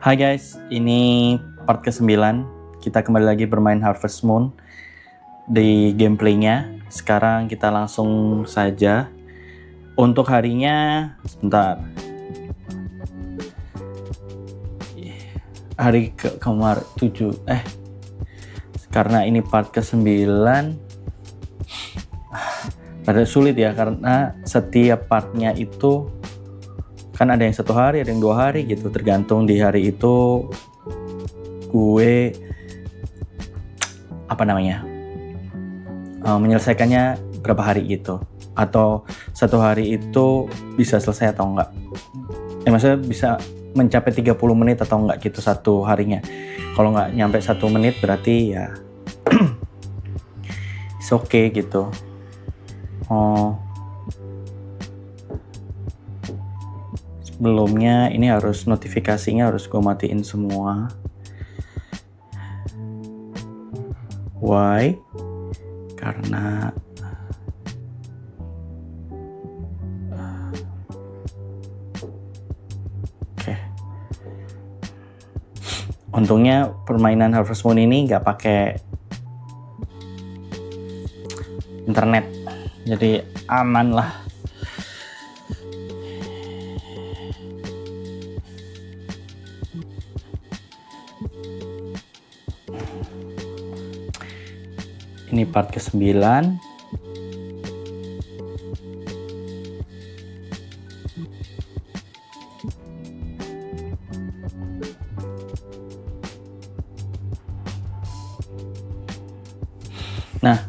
Hai guys, ini part ke-9. Kita kembali lagi bermain Harvest Moon di gameplaynya. Sekarang kita langsung saja. Untuk harinya, sebentar. Hari kemarin 7. Karena ini part ke-9. Rada sulit ya, karena setiap partnya itu kan ada yang 1 hari, ada yang 2 hari gitu, tergantung di hari itu gue menyelesaikannya berapa hari gitu, atau 1 hari itu bisa selesai atau enggak. Maksudnya bisa mencapai 30 menit atau enggak gitu 1 harinya. Kalau enggak nyampe 1 menit berarti ya it's okay gitu. Sebelumnya ini harus notifikasinya harus gue matiin semua. Why? Karena untungnya permainan Harvest Moon ini nggak pakai internet, jadi aman lah. Ini part ke-9. Nah,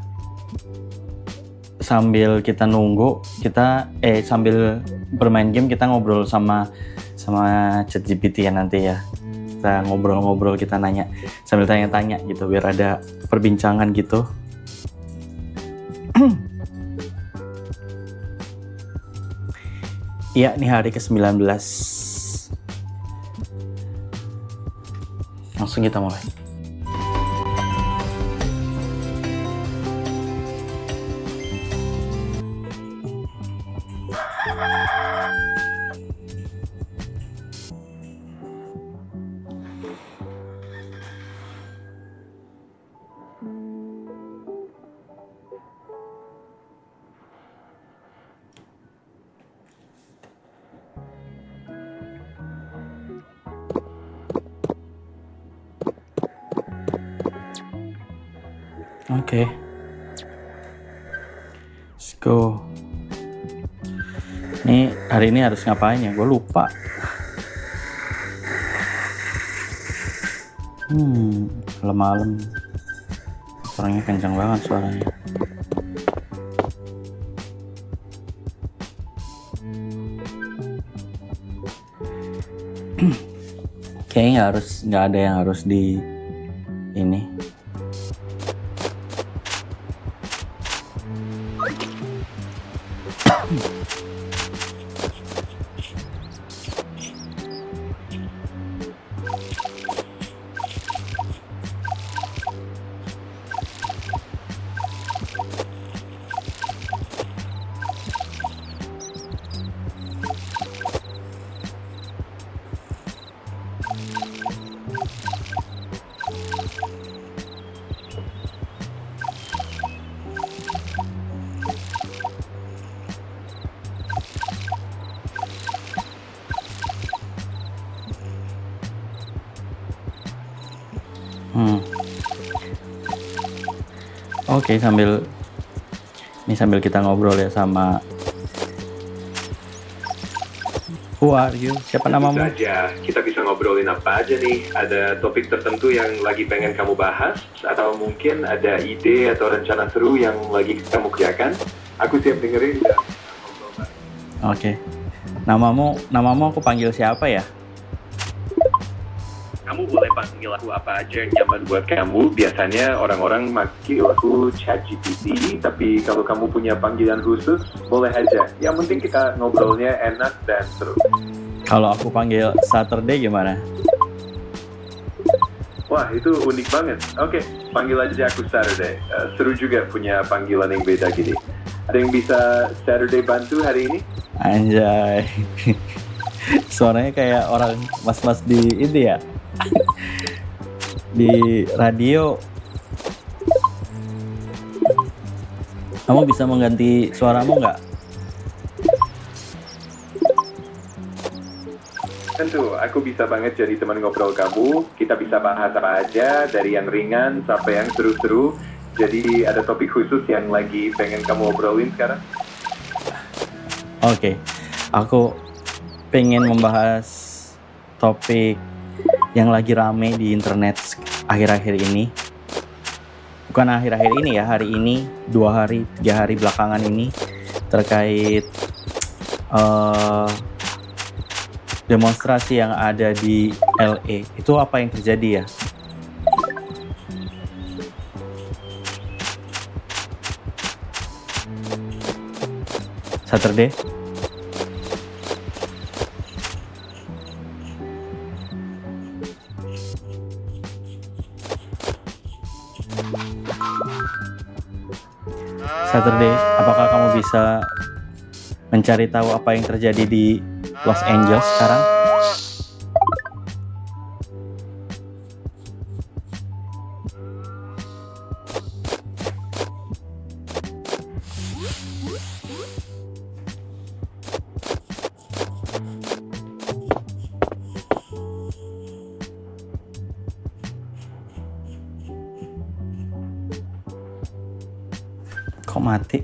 sambil kita nunggu, sambil bermain game kita ngobrol sama ChatGPT ya nanti ya. Kita ngobrol-ngobrol, kita nanya sambil tanya-tanya gitu biar ada perbincangan gitu. Iya, ini hari ke-19. Langsung kita mulai. Oke. Let's go. Hari ini harus ngapain ya? Gue lupa. Malam-malam. Orangnya kencang banget suaranya. Kayaknya nggak ada yang harus di ini. Oke, sambil kita ngobrol ya sama Who are you? Siapa namamu? Aja, kita bisa ngobrolin apa aja nih? Ada topik tertentu yang lagi pengen kamu bahas? Atau mungkin ada ide atau rencana seru yang lagi kamu kerjakan? Aku siap dengerin dan ngobrol. Oke. Namamu aku panggil siapa ya? Kamu boleh panggil aku apa aja yang nyaman buat kamu. Biasanya orang-orang manggil aku ChatGPT, tapi kalau kamu punya panggilan khusus, boleh aja. Yang penting kita ngobrolnya enak dan seru. Kalau aku panggil Saturday gimana? Wah, itu unik banget. Oke, panggil aja aku Saturday. Seru juga punya panggilan yang beda gini. Ada yang bisa Saturday bantu hari ini? Anjay. Suaranya kayak orang mas-mas di ini ya, di radio. Kamu bisa mengganti suaramu nggak? Tentu, aku bisa banget jadi teman ngobrol kamu. Kita bisa bahas apa aja, dari yang ringan sampai yang seru-seru. Jadi ada topik khusus yang lagi pengen kamu obrolin sekarang? Oke, aku pengen membahas topik yang lagi rame di internet akhir-akhir ini. Bukan akhir-akhir ini ya, hari ini, 2 hari, 3 hari belakangan ini, terkait demonstrasi yang ada di LA. Itu apa yang terjadi ya? Saturday? Saturday, apakah kamu bisa mencari tahu apa yang terjadi di Los Angeles sekarang? Kok mati?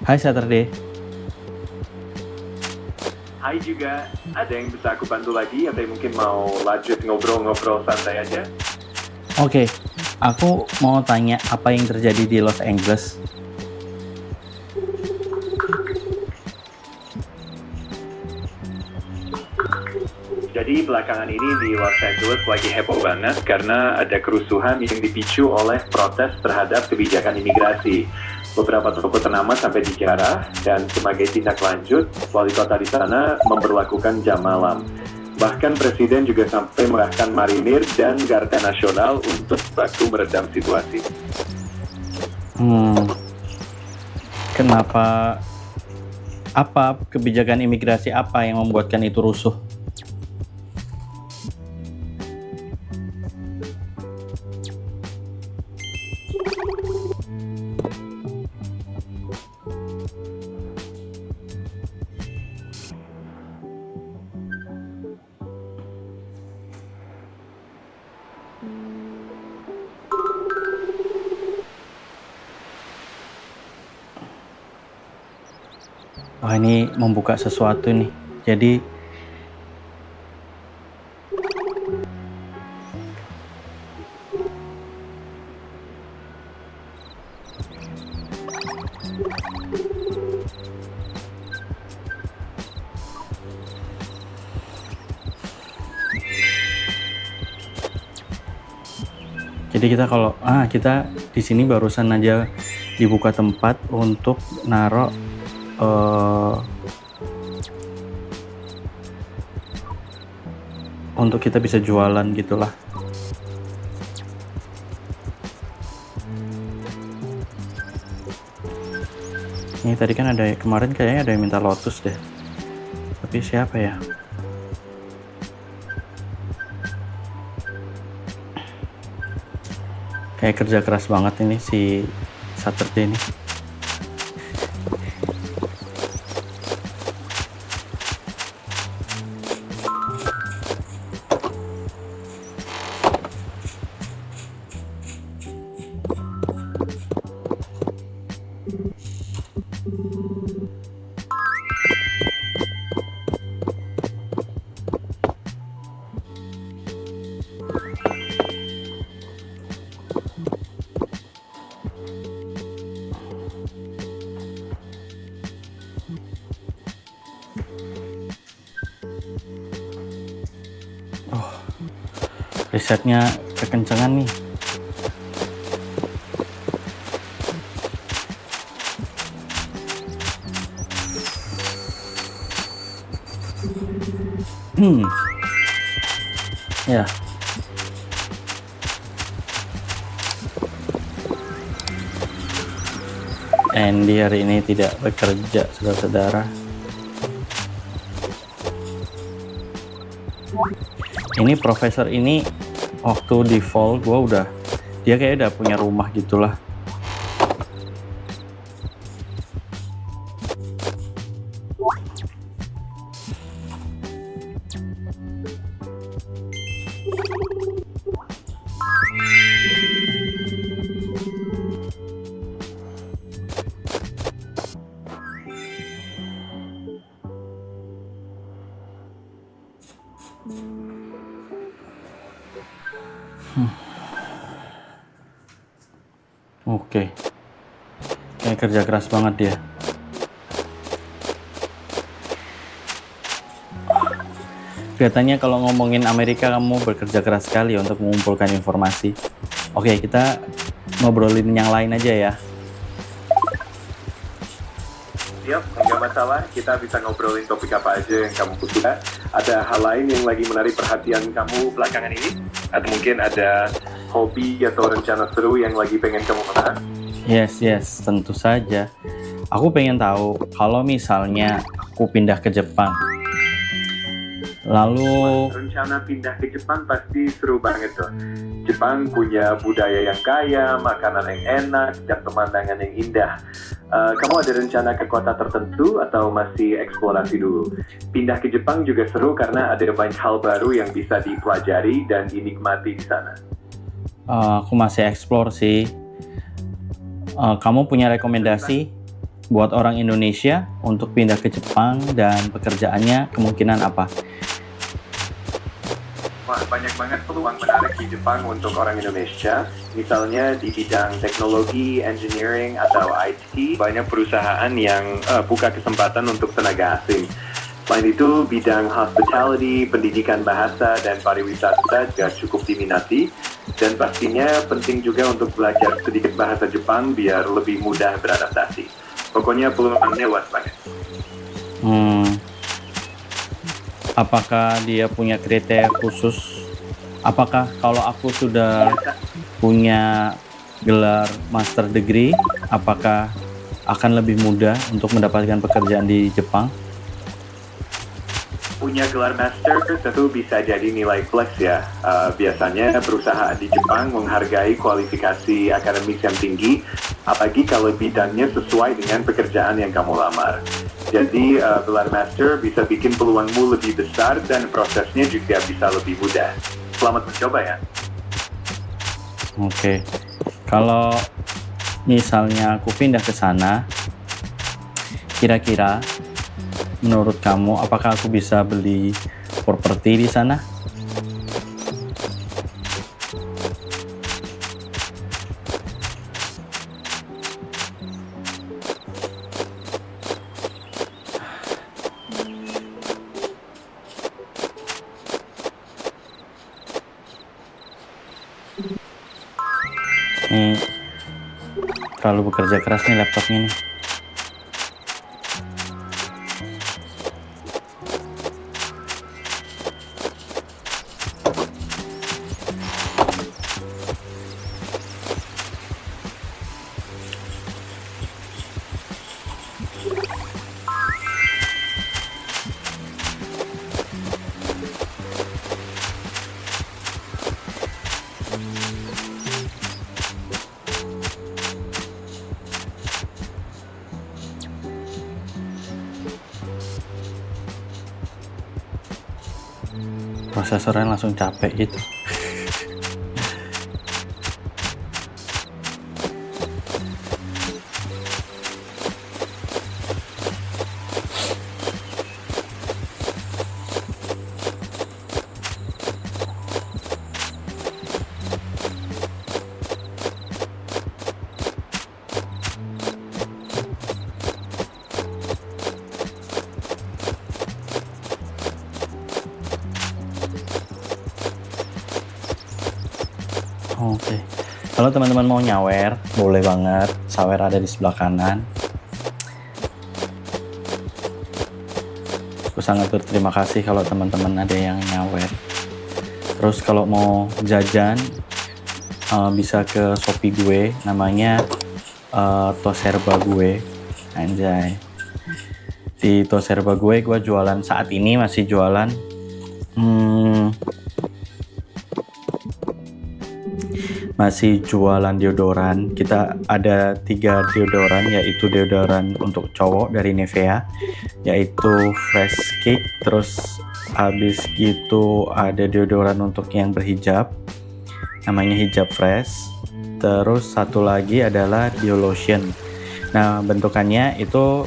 Hai Saturday. Hai juga, ada yang bisa aku bantu lagi atau mungkin mau lanjut ngobrol-ngobrol santai aja? Oke, aku mau tanya apa yang terjadi di Los Angeles. Jadi belakangan ini di Los Angeles lagi heboh banget karena ada kerusuhan yang dipicu oleh protes terhadap kebijakan imigrasi. Beberapa tokoh ternama sampai dijarah dan sebagai tindak lanjut, wali kota di sana memberlakukan jam malam. Bahkan presiden juga sampai mengerahkan marinir dan garda nasional untuk bantu meredam situasi. Kenapa? Apa kebijakan imigrasi apa yang membuatkan itu rusuh? Wah, ini membuka sesuatu nih. Jadi kita kalau kita di sini barusan aja dibuka tempat untuk naruh untuk kita bisa jualan gitulah. Ini tadi kan ada, kemarin kayaknya ada yang minta Lotus deh. Tapi siapa ya? Kayak kerja keras banget ini si Saturday ini. Risetnya kekencangan nih. Ya, Andy hari ini tidak bekerja, saudara-saudara. Ini profesor ini waktu di fall dia kayak udah punya rumah gitulah. Oke. Kayak kerja keras banget dia. Kelihatannya kalau ngomongin Amerika kamu bekerja keras sekali untuk mengumpulkan informasi. Oke, kita ngobrolin yang lain aja ya. Siap, nggak masalah. Kita bisa ngobrolin topik apa aja yang kamu butuhkan. Ada hal lain yang lagi menarik perhatian kamu belakangan ini? Atau mungkin ada hobi atau rencana seru yang lagi pengen kamu bahas? Yes, tentu saja. Aku pengen tahu kalau misalnya aku pindah ke Jepang. Lalu Rencana pindah ke Jepang pasti seru banget tuh. Jepang punya budaya yang kaya, makanan yang enak, dan pemandangan yang indah. Kamu ada rencana ke kota tertentu atau masih eksplorasi dulu? Pindah ke Jepang juga seru karena ada banyak hal baru yang bisa dipelajari dan dinikmati di sana. aku masih explore sih. Kamu punya rekomendasi buat orang Indonesia untuk pindah ke Jepang dan pekerjaannya kemungkinan apa? Wah, banyak banget peluang menarik di Jepang untuk orang Indonesia. Misalnya di bidang teknologi, engineering, atau IT, banyak perusahaan yang buka kesempatan untuk tenaga asing. Selain itu, bidang hospitality, pendidikan bahasa, dan pariwisata juga cukup diminati. Dan pastinya penting juga untuk belajar sedikit bahasa Jepang biar lebih mudah beradaptasi. Pokoknya peluangnya luas banget. Apakah dia punya kriteria khusus? Apakah kalau aku sudah punya gelar master degree, apakah akan lebih mudah untuk mendapatkan pekerjaan di Jepang? Punya gelar master tentu bisa jadi nilai plus ya. Biasanya perusahaan di Jepang menghargai kualifikasi akademis yang tinggi, apalagi kalau bidangnya sesuai dengan pekerjaan yang kamu lamar. Jadi gelar master bisa bikin peluangmu lebih besar dan prosesnya juga bisa lebih mudah. Selamat mencoba ya. Oke. Kalau misalnya aku pindah ke sana, kira-kira menurut kamu apakah aku bisa beli properti di sana? Ini terlalu bekerja keras nih laptopnya nih. Prosesornya langsung capek gitu. Oke. Kalau teman-teman mau nyawer, boleh banget. Sawer ada di sebelah kanan. Aku sangat berterima kasih kalau teman-teman ada yang nyawer. Terus kalau mau jajan, bisa ke Shopee gue, namanya Toserba gue, anjay. Di Toserba gue jualan saat ini masih jualan masih jualan deodoran. Kita ada 3 deodoran, yaitu deodoran untuk cowok dari Nivea, yaitu Fresh Kick. Terus habis gitu ada deodoran untuk yang berhijab, namanya Hijab Fresh. Terus satu lagi adalah Dio Lotion. Nah, bentukannya itu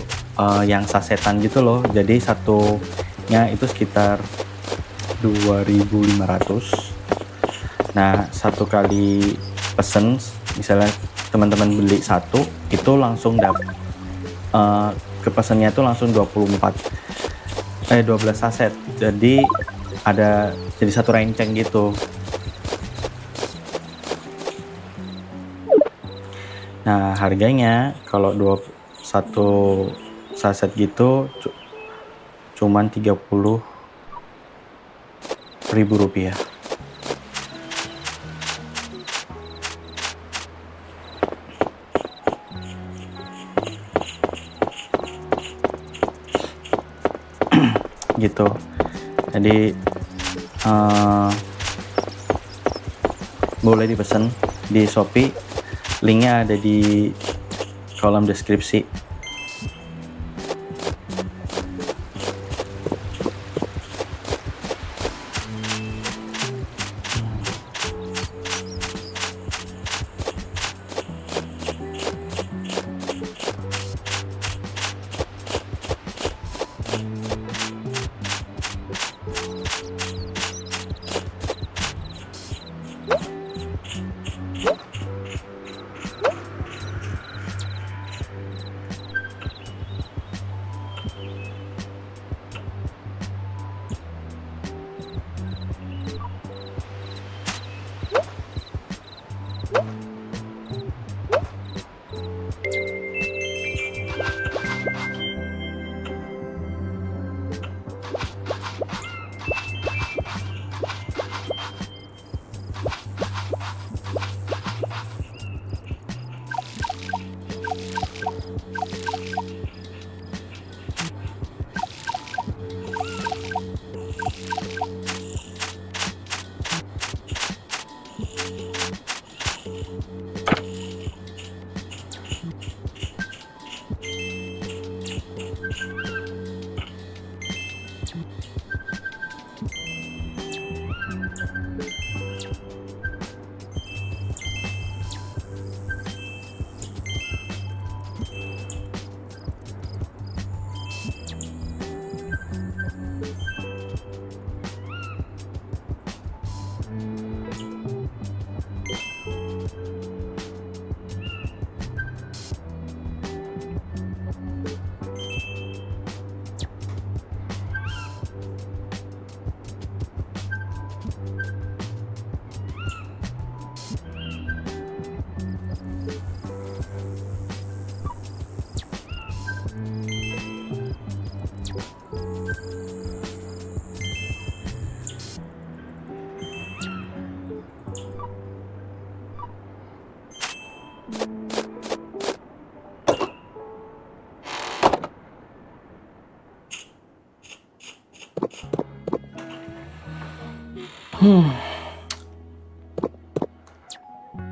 yang sasetan gitu loh. Jadi satunya itu sekitar 2.500. Nah, satu kali pesen, misalnya teman-teman beli satu, itu langsung dapat ke pesennya itu langsung 12 saset. Jadi satu renceng gitu. Nah, harganya kalau satu saset gitu cuman Rp30.000. Gitu. Jadi boleh dipesan di Shopee, linknya ada di kolom deskripsi.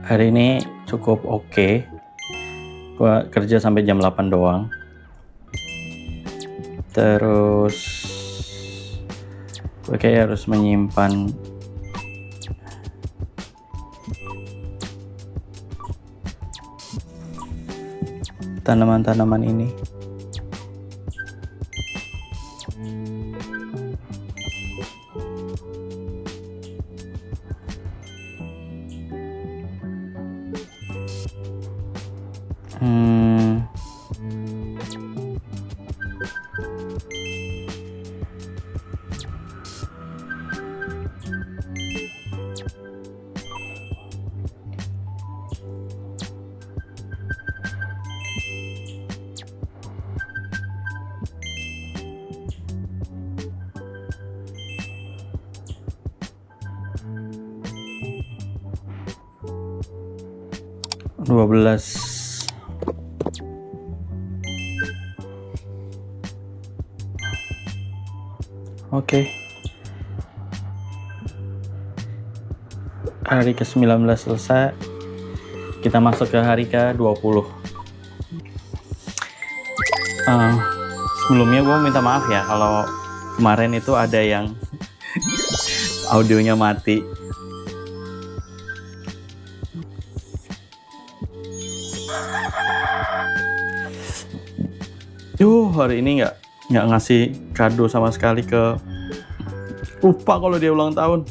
Hari ini cukup oke. Gua kerja sampai jam 8 doang. Terus gue kayak harus menyimpan tanaman-tanaman ini. Oke. Hari ke-19 selesai. Kita masuk ke hari ke-20. Sebelumnya gue minta maaf ya kalau kemarin itu ada yang audionya mati. Hari ini nggak ngasih kado sama sekali ke lupa kalau dia ulang tahun.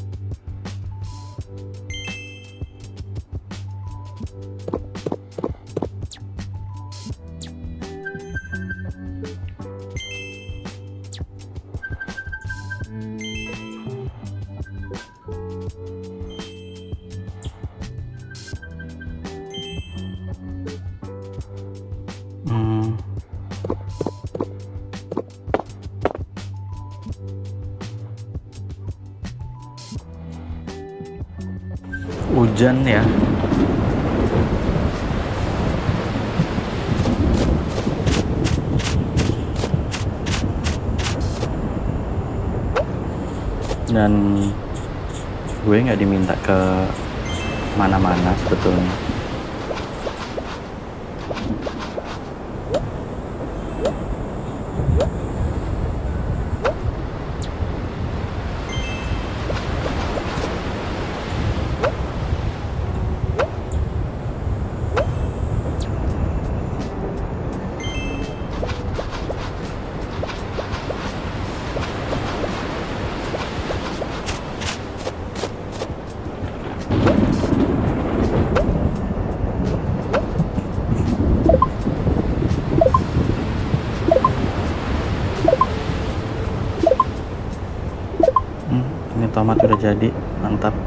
Hujan ya. Dan gue nggak diminta ke mana-mana sebetulnya. Ini tomat udah jadi, mantap.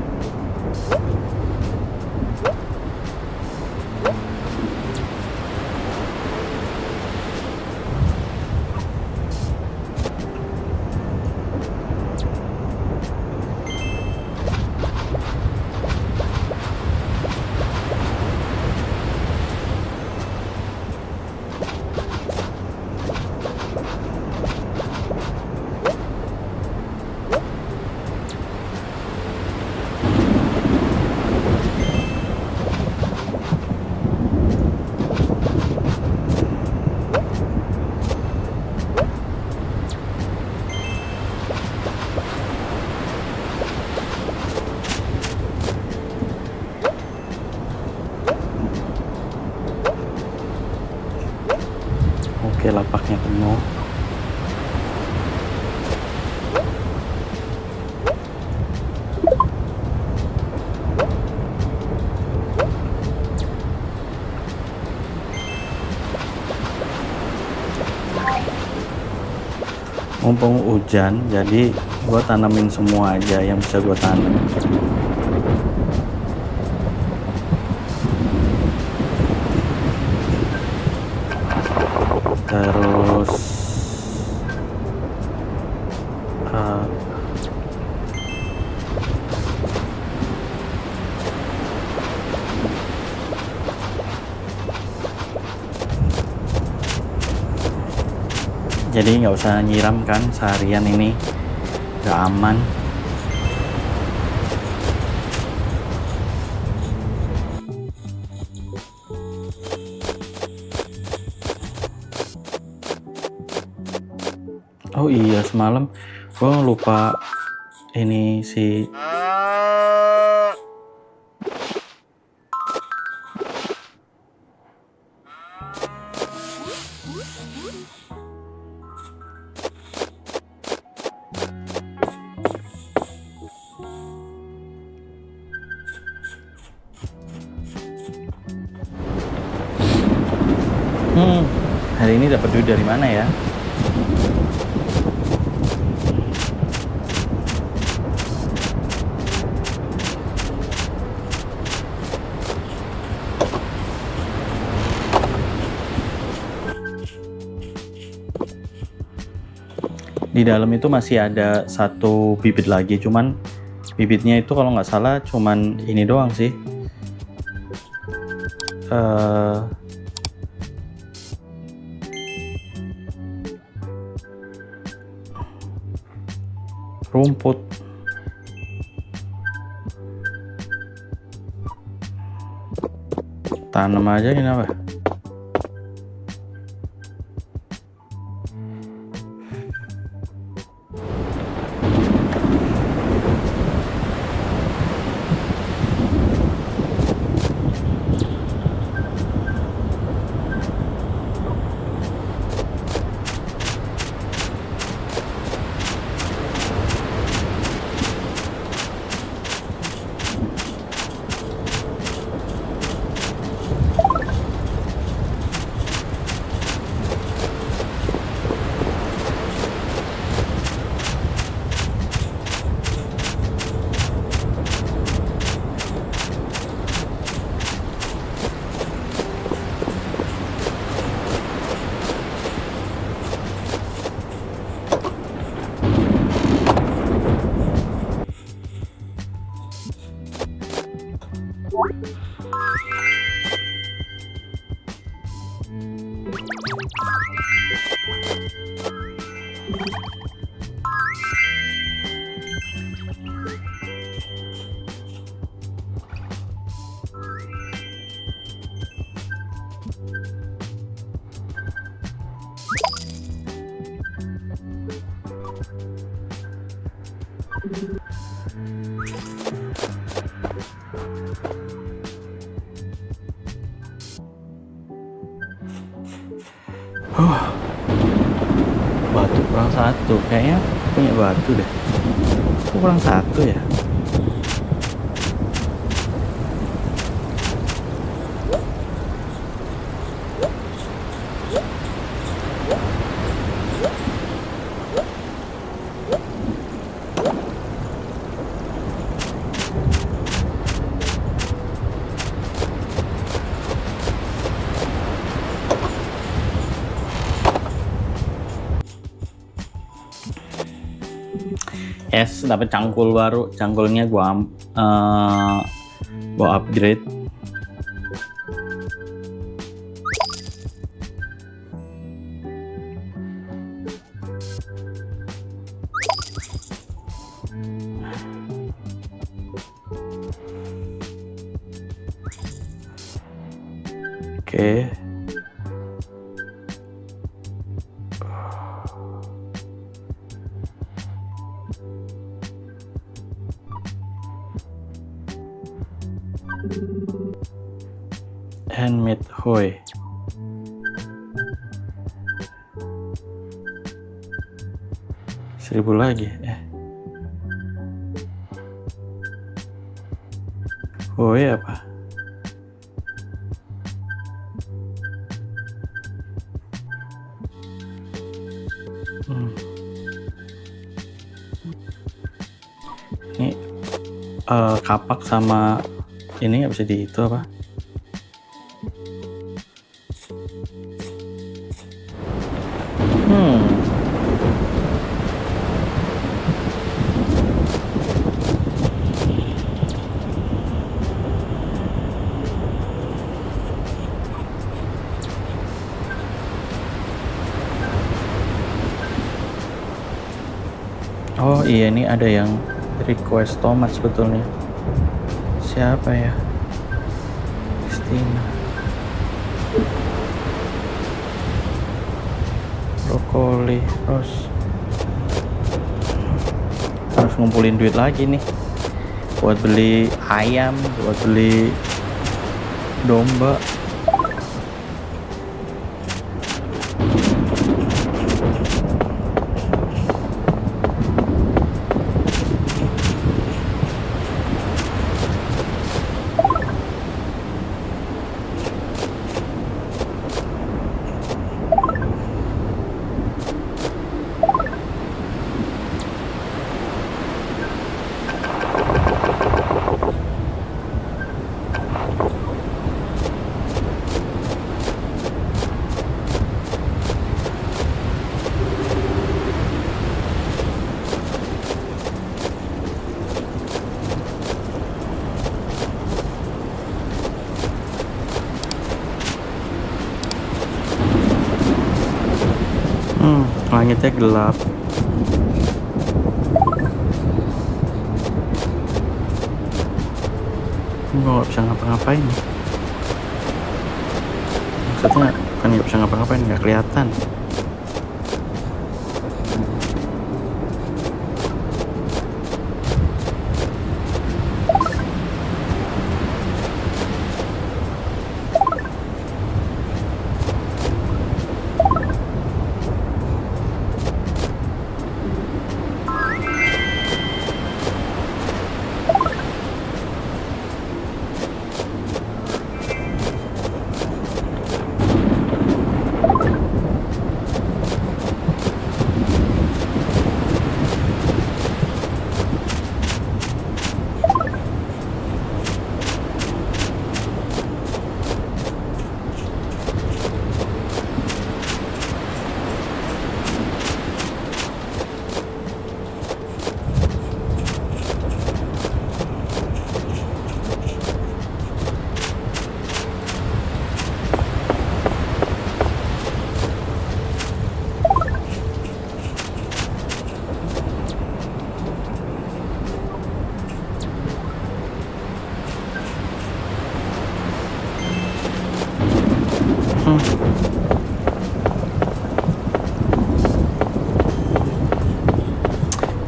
Oke, lapaknya penuh. Mumpung hujan, jadi gua tanamin semua aja yang bisa gua tanam. Terus jadi nggak usah nyiram kan seharian ini, nggak aman. Oh iya, semalam gue lupa ini si hari ini dapat duit dari mana ya? Di dalam itu masih ada satu bibit lagi, cuman bibitnya itu kalau nggak salah cuman ini doang sih. Rumput. Tanam aja kenapa? Batu kurang satu, kayaknya punya batu deh. Kok kurang satu ya? Yes, dapat cangkul baru. Cangkulnya gua upgrade. Oke. Handmade hoe. Seribu lagi. Hoe apa? Ini kapak sama ini nggak bisa di itu apa? Oh iya, ini ada yang request tomat sebetulnya. Siapa ya? Christina. Brokoli, terus harus ngumpulin duit lagi nih buat beli ayam, buat beli domba. Langitnya gelap. Gue nggak bisa ngapa-ngapain. Maksudnya kan nggak bisa ngapa-ngapain, nggak kelihatan.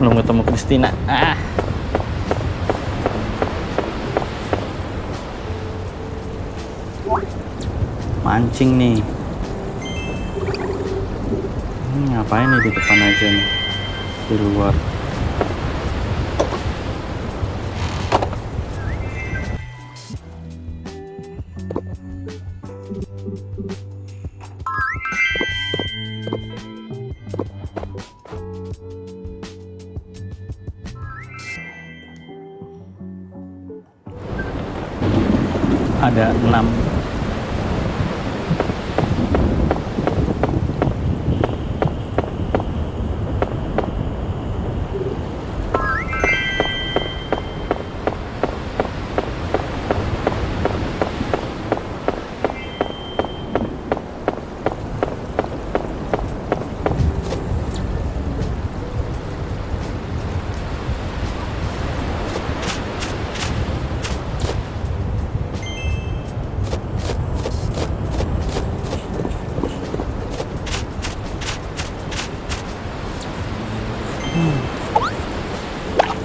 Belum ketemu Christina. Mancing nih. Ngapain nih di depan aja nih, di luar. Ada 6.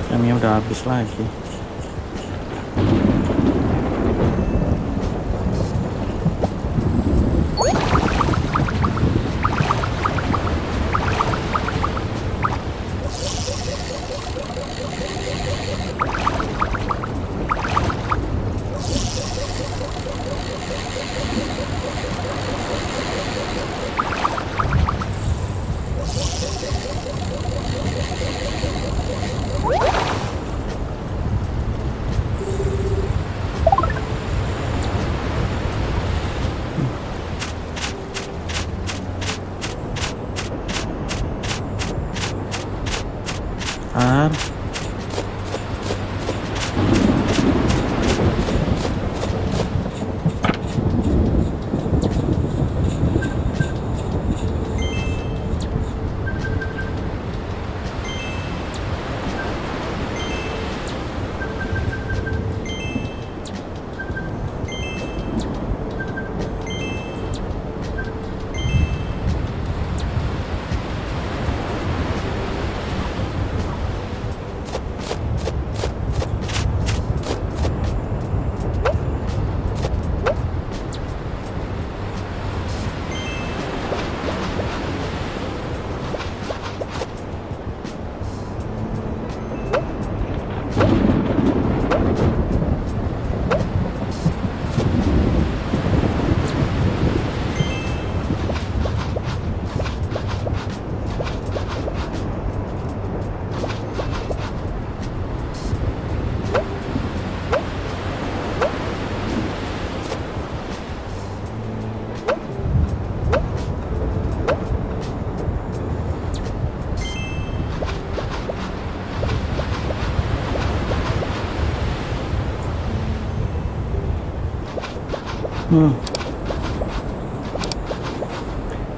Jamnya udah habis lagi.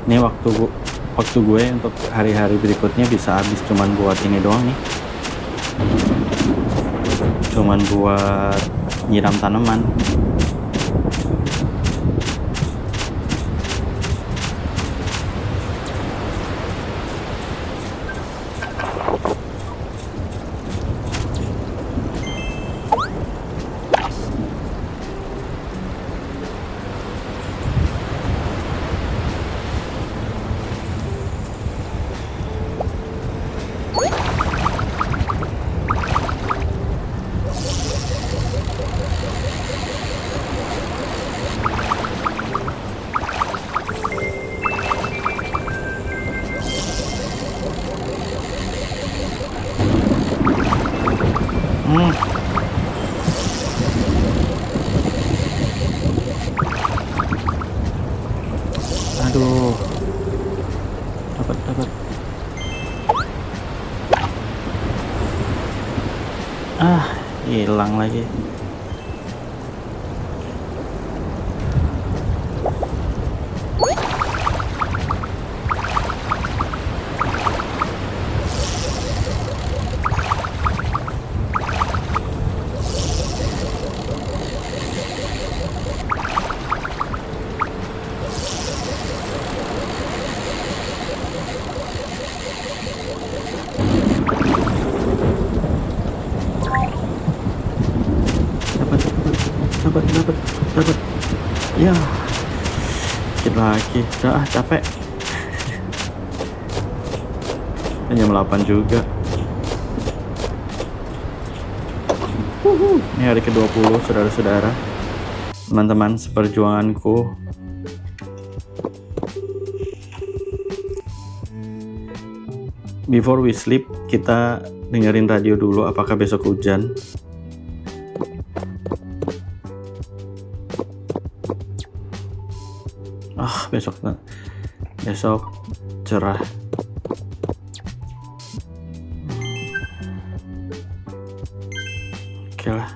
Ini waktu gue untuk hari-hari berikutnya bisa habis cuman buat ini doang nih. Cuman buat nyiram tanaman. Aduh, dapat. Hilang lagi. Dapat. Ya, dikit lagi. Udah capek. Jam 8 juga. Ini hari ke-20, saudara-saudara, teman-teman seperjuanganku. Before we sleep, kita dengerin radio dulu apakah besok hujan. Besok cerah. Oke lah.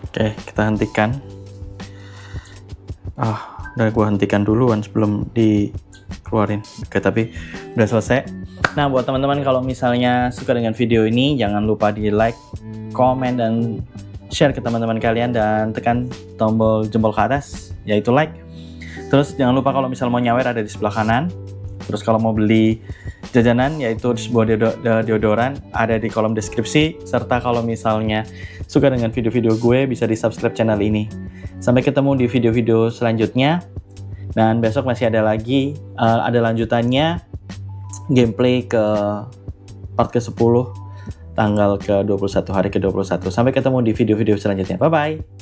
Oke, kita hentikan. Udah gua hentikan duluan sebelum dikeluarin. Oke, tapi udah selesai. Nah, buat teman-teman kalau misalnya suka dengan video ini, jangan lupa di like, komen, dan share ke teman-teman kalian, dan tekan tombol jempol ke atas, yaitu like. Terus jangan lupa kalau misal mau nyawer ada di sebelah kanan. Terus kalau mau beli jajanan, yaitu sebuah deodoran, ada di kolom deskripsi. Serta kalau misalnya suka dengan video-video gue, bisa di subscribe channel ini. Sampai ketemu di video-video selanjutnya. Dan besok masih ada lagi, ada lanjutannya, gameplay ke part ke-10, tanggal ke-21, hari ke-21. Sampai ketemu di video-video selanjutnya. Bye-bye.